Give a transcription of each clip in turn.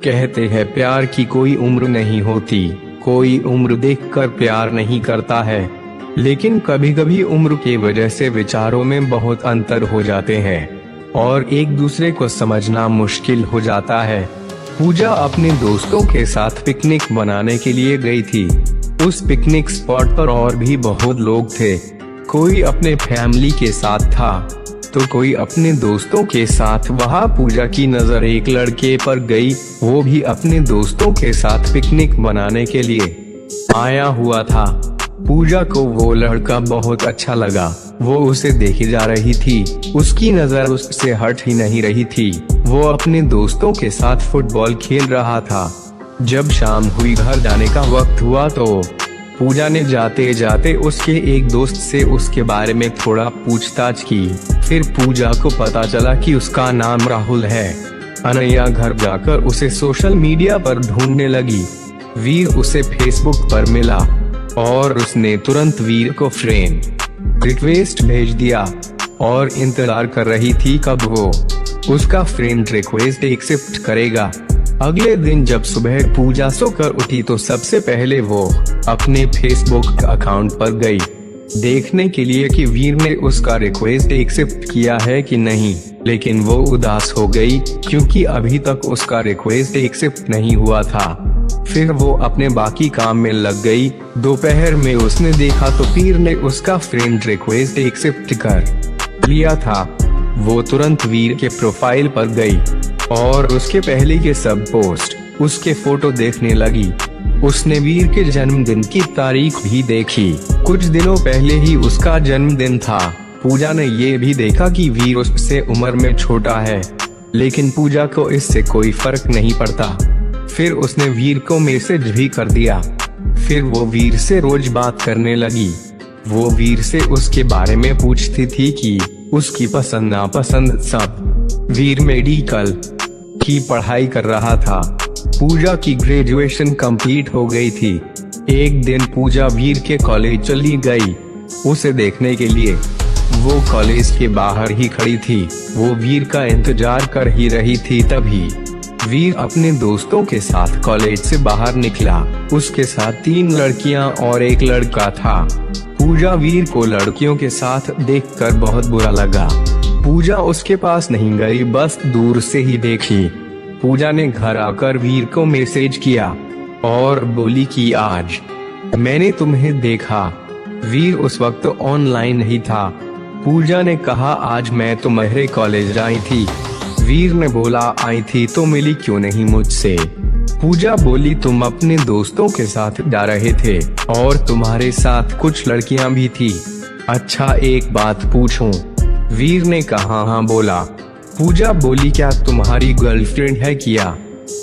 कहते हैं प्यार की कोई उम्र नहीं होती, कोई उम्र देखकर प्यार नहीं करता है। लेकिन कभी कभी उम्र के वजह से विचारों में बहुत अंतर हो जाते हैं और एक दूसरे को समझना मुश्किल हो जाता है। पूजा अपने दोस्तों के साथ पिकनिक मनाने के लिए गई थी। उस पिकनिक स्पॉट पर और भी बहुत लोग थे। कोई अपने फैमिली के साथ था तो कोई अपने दोस्तों के साथ। वहाँ पूजा की नजर एक लड़के पर गई। वो भी अपने दोस्तों के साथ पिकनिक मनाने के लिए आया हुआ था। पूजा को वो लड़का बहुत अच्छा लगा। वो उसे देखी जा रही थी, उसकी नजर उससे हट ही नहीं रही थी। वो अपने दोस्तों के साथ फुटबॉल खेल रहा था। जब शाम हुई, घर जाने का वक्त हुआ तो पूजा ने जाते जाते उसके एक दोस्त से उसके बारे में थोड़ा पूछताछ की। फिर पूजा को पता चला कि उसका नाम राहुल है। अनैया घर जाकर उसे सोशल मीडिया पर ढूंढने लगी। वीर उसे फेसबुक पर मिला और उसने तुरंत वीर को फ्रेंड रिक्वेस्ट भेज दिया और इंतजार कर रही थी कब वो उसका फ्रेंड रिक्वेस्ट एक्सेप्ट करेगा। अगले दिन जब सुबह पूजा सोकर उठी तो सबसे पहले वो अपने फेसबुक अकाउंट पर गई, देखने के लिए कि वीर ने उसका रिक्वेस्ट एक्सेप्ट किया है कि नहीं। लेकिन वो उदास हो गई क्योंकि अभी तक उसका रिक्वेस्ट एक्सेप्ट नहीं हुआ था। फिर वो अपने बाकी काम में लग गई। दोपहर में उसने देखा तो वीर ने उसका फ्रेंड रिक्वेस्ट एक्सेप्ट कर लिया था। वो तुरंत वीर के प्रोफाइल पर गई और उसके पहले के सब पोस्ट, उसके फोटो देखने लगी। उसने वीर के जन्मदिन की तारीख भी देखी। कुछ दिनों पहले ही उसका जन्मदिन था। पूजा ने ये भी देखा कि वीर उससे उम्र में छोटा है, लेकिन पूजा को इससे कोई फर्क नहीं पड़ता। फिर उसने वीर को मैसेज भी कर दिया। फिर वो वीर से रोज बात करने लगी। वो वीर से उसके बारे में पूछती थी कि उसकी पसंद नापसंद सब। वीर मेडिकल की पढ़ाई कर रहा था। पूजा की ग्रेजुएशन कंप्लीट हो गई थी। एक दिन पूजा वीर के कॉलेज चली गई उसे देखने के लिए। वो कॉलेज के बाहर ही खड़ी थी। वो वीर का इंतजार कर ही रही थी। तभी वीर अपने दोस्तों के साथ कॉलेज से बाहर निकला। उसके साथ 3 लड़कियां और एक लड़का था। पूजा वीर को लड़कियों के साथ देखकर बहुत बुरा लगा। पूजा उसके पास नहीं गई, बस दूर से ही देखी। पूजा ने घर आकर वीर को मैसेज किया और बोली कि आज मैंने तुम्हें देखा। वीर उस वक्त ऑनलाइन नहीं था। पूजा ने कहा आज मैं तुम्हारे कॉलेज आई थी। वीर ने बोला आई थी तो मिली क्यों नहीं मुझसे। पूजा बोली तुम अपने दोस्तों के साथ जा रहे थे और तुम्हारे साथ कुछ लड़कियां भी थी। अच्छा एक बात पूछूं? वीर ने कहा हाँ बोला। पूजा बोली क्या तुम्हारी गर्लफ्रेंड है क्या?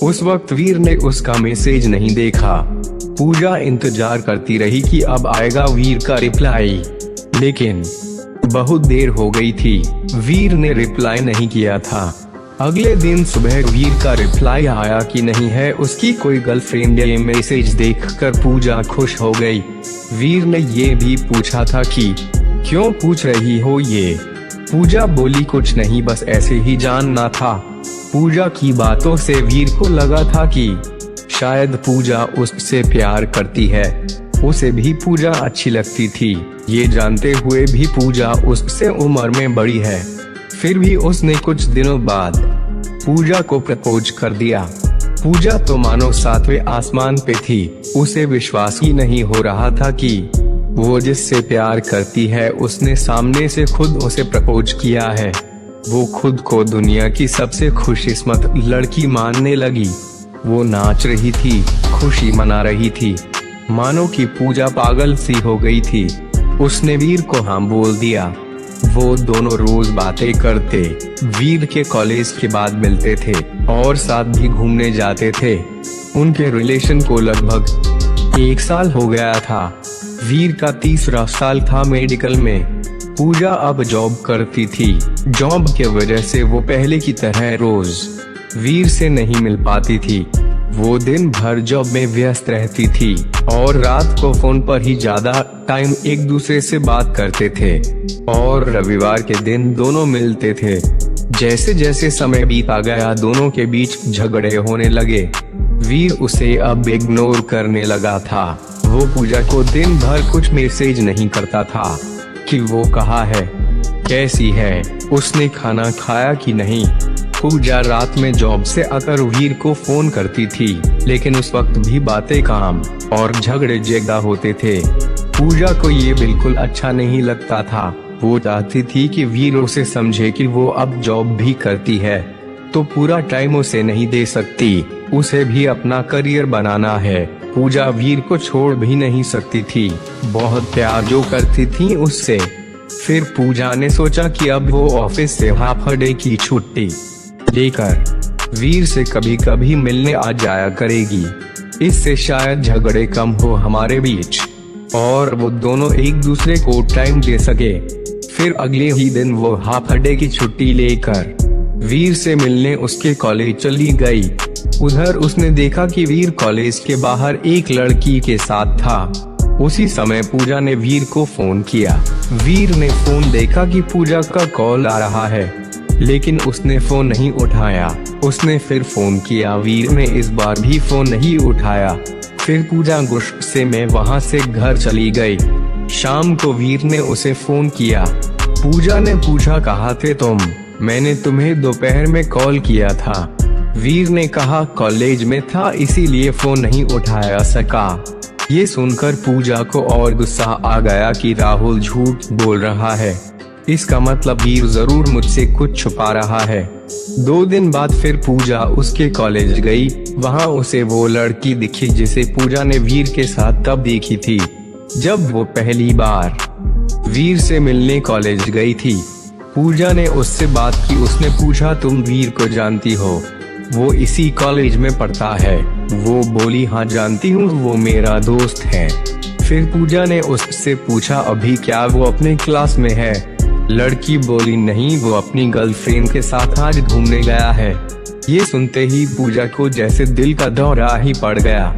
उस वक्त वीर ने उसका मैसेज नहीं देखा। पूजा इंतजार करती रही कि अब आएगा वीर का रिप्लाई, लेकिन बहुत देर हो गई थी। वीर ने रिप्लाई नहीं किया था। अगले दिन सुबह वीर का रिप्लाई आया कि नहीं है उसकी कोई गर्लफ्रेंड। ये मैसेज देखकर पूजा खुश हो गई। वीर ने ये भी पूछा था कि क्यों पूछ रही हो ये? पूजा बोली कुछ नहीं, बस ऐसे ही जानना था। पूजा की बातों से वीर को लगा था कि शायद पूजा उससे प्यार करती है। उसे भी पूजा अच्छी लगती थी। ये जानते हुए भी पूजा उससे उम्र में बड़ी है। फिर भी उसने कुछ दिनों बाद पूजा को प्रपोज कर दिया। पूजा तो मानो 7वें आसमान पे थी। उसे विश्वास ही नहीं हो रहा था कि वो जिससे प्यार करती है उसने सामने से खुद उसे प्रपोज किया है। वो खुद को दुनिया की सबसे खुशकिस्मत लड़की मानने लगी। वो नाच रही थी, खुशी मना रही थी, मानो कि पूजा पागल सी हो गई थी। उसने वीर को हाँ बोल दिया। वो दोनों रोज बातें करते, वीर के कॉलेज के बाद मिलते थे और साथ भी घूमने जाते थे। उनके रिलेशन को लगभग 1 साल हो गया था। वीर का 3रा साल था मेडिकल में। पूजा अब जॉब करती थी। जॉब के वजह से वो पहले की तरह रोज वीर से नहीं मिल पाती थी। वो दिन भर जॉब में व्यस्त रहती थी और रात को फोन पर ही ज्यादा टाइम एक दूसरे से बात करते थे और रविवार के दिन दोनों मिलते थे। जैसे जैसे समय बीता गया दोनों के बीच झगड़े होने लगे। वीर उसे अब इग्नोर करने लगा था। वो पूजा को दिन भर कुछ मैसेज नहीं करता था कि वो कहाँ है, कैसी है, उसने खाना खाया कि नहीं। पूजा रात में जॉब से आकर वीर को फोन करती थी, लेकिन उस वक्त भी बातें काम और झगड़े ज्यादा होते थे। पूजा को ये बिल्कुल अच्छा नहीं लगता था। वो चाहती थी कि वीर उसे समझे कि वो अब जॉब भी करती है तो पूरा टाइम उसे नहीं दे सकती, उसे भी अपना करियर बनाना है। पूजा वीर को छोड़ भी नहीं सकती थी, बहुत प्यार जो करती थी उससे। फिर पूजा ने सोचा कि अब वो ऑफिस से हाफ डे की छुट्टी लेकर वीर से कभी कभी मिलने आ जाया करेगी। इससे शायद झगड़े कम हो हमारे बीच और वो दोनों एक दूसरे को टाइम दे सके। फिर अगले ही दिन वो हाफ डे की छुट्टी लेकर वीर से मिलने उसके कॉलेज चली गई। उधर उसने देखा कि वीर कॉलेज के बाहर एक लड़की के साथ था। उसी समय पूजा ने वीर को फोन किया। वीर ने फोन देखा कि पूजा का कॉल आ रहा है, लेकिन उसने फोन नहीं उठाया। उसने फिर फोन किया, वीर ने इस बार भी फोन नहीं उठाया। फिर पूजा गुस्से में वहां से घर चली गई। शाम को वीर ने उसे फोन किया। पूजा ने पूछा, कहाँ थे तुम? मैंने तुम्हें दोपहर में कॉल किया था। वीर ने कहा, कॉलेज में था इसीलिए फोन नहीं उठाया सका। ये सुनकर पूजा को और गुस्सा आ गया कि राहुल झूठ बोल रहा है, इसका मतलब वीर जरूर मुझसे कुछ छुपा रहा है। 2 दिन बाद फिर पूजा उसके कॉलेज गई। वहाँ उसे वो लड़की दिखी जिसे पूजा ने वीर के साथ तब देखी थी जब वो पहली बार वीर से मिलने कॉलेज गई थी। पूजा ने उससे बात की। उसने पूछा, तुम वीर को जानती हो? वो इसी कॉलेज में पढ़ता है। वो बोली, हाँ जानती हूँ, वो मेरा दोस्त है। फिर पूजा ने उससे पूछा, अभी क्या वो अपने क्लास में है? लड़की बोली, नहीं, वो अपनी गर्लफ्रेंड के साथ आज घूमने गया है। ये सुनते ही पूजा को जैसे दिल का दौरा ही पड़ गया।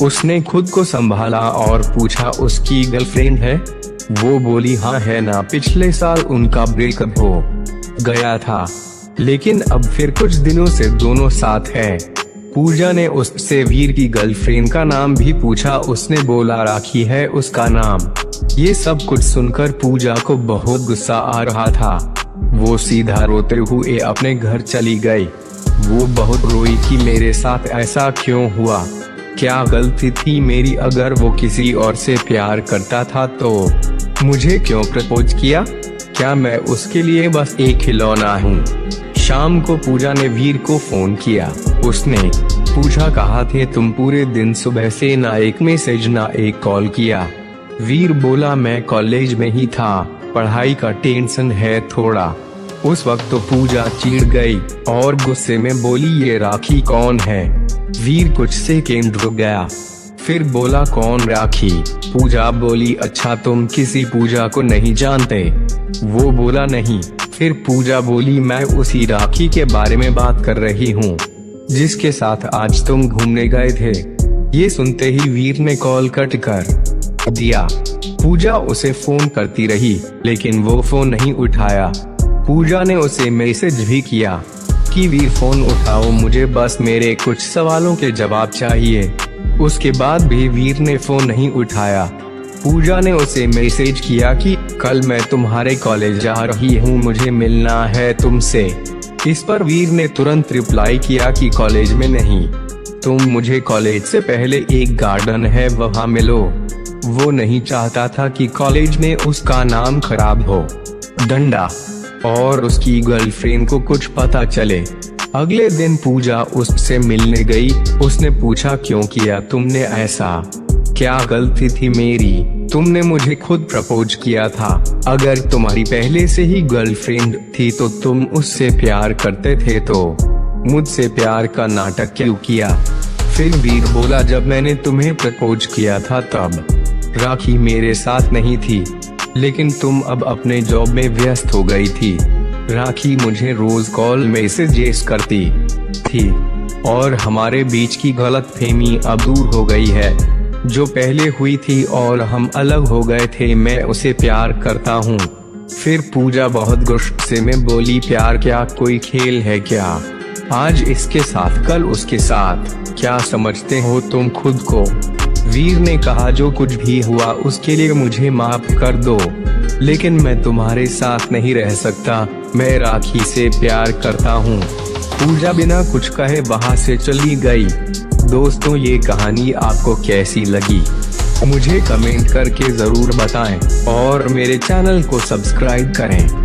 उसने खुद को संभाला और पूछा, उसकी गर्लफ्रेंड है? वो बोली, हाँ है ना, पिछले साल उनका ब्रेकअप हो गया था, लेकिन अब फिर कुछ दिनों से दोनों साथ हैं। पूजा ने उससे वीर की गर्लफ्रेंड का नाम भी पूछा। उसने बोला, राखी है उसका नाम। ये सब कुछ सुनकर पूजा को बहुत गुस्सा आ रहा था। वो सीधा रोते हुए अपने घर चली गई। वो बहुत रोई कि मेरे साथ ऐसा क्यों हुआ, क्या गलती थी मेरी? अगर वो किसी और से प्यार करता था तो मुझे क्यों प्रपोज किया? क्या मैं उसके लिए बस एक खिलौना हूँ? शाम को पूजा ने वीर को फोन किया। उसने पूछा, कहाँ थे तुम पूरे दिन? सुबह से ना एक मैसेज ना एक कॉल किया। वीर बोला, मैं कॉलेज में ही था, पढ़ाई का टेंशन है थोड़ा। उस वक्त तो पूजा चिढ़ गई और गुस्से में बोली, ये राखी कौन है? वीर कुछ सेकेंड रुक गया, फिर बोला, कौन राखी? पूजा बोली, अच्छा तुम किसी पूजा को नहीं जानते? वो बोला, नहीं। फिर पूजा बोली, मैं उसी राखी के बारे में बात कर रही हूँ जिसके साथ आज तुम घूमने गए थे। ये सुनते ही वीर ने कॉल कट कर दिया। पूजा उसे फोन करती रही, लेकिन वो फोन नहीं उठाया। पूजा ने उसे मैसेज भी किया कि वीर फोन उठाओ, मुझे बस मेरे कुछ सवालों के जवाब चाहिए। उसके बाद भी वीर ने फोन नहीं उठाया। पूजा ने उसे मैसेज किया कि कल मैं तुम्हारे कॉलेज जा रही हूँ, मुझे मिलना है तुमसे। इस पर वीर ने तुरंत रिप्लाई किया कि कॉलेज में नहीं, तुम मुझे कॉलेज से पहले एक गार्डन है वहाँ मिलो। वो नहीं चाहता था कि कॉलेज में उसका नाम खराब हो, डंडा और उसकी गर्लफ्रेंड को कुछ पता चले। अगले दिन पूजा उससे मिलने गई। उसने पूछा, क्यों किया तुमने ऐसा? क्या गलती थी मेरी? तुमने मुझे खुद प्रपोज किया था। अगर तुम्हारी पहले से ही गर्लफ्रेंड थी तो तुम उससे प्यार करते थे, तो मुझसे प्यार का नाटक क्यों किया? फिर वीर बोला, जब मैंने तुम्हें प्रपोज किया था तब राखी मेरे साथ नहीं थी, लेकिन तुम अब अपने जॉब में व्यस्त हो गई थी। राखी मुझे रोज कॉल मैसेजेस करती थी और हमारे बीच की गलतफहमी अब दूर हो गई है जो पहले हुई थी और हम अलग हो गए थे। मैं उसे प्यार करता हूँ फिर पूजा बहुत गुस्से में बोली, प्यार क्या कोई खेल है क्या? आज इसके साथ कल उसके साथ, क्या समझते हो तुम खुद को? वीर ने कहा, जो कुछ भी हुआ उसके लिए मुझे माफ कर दो, लेकिन मैं तुम्हारे साथ नहीं रह सकता, मैं राखी से प्यार करता हूँ। पूजा बिना कुछ कहे वहाँ से चली गई। दोस्तों, ये कहानी आपको कैसी लगी मुझे कमेंट करके जरूर बताएं और मेरे चैनल को सब्सक्राइब करें।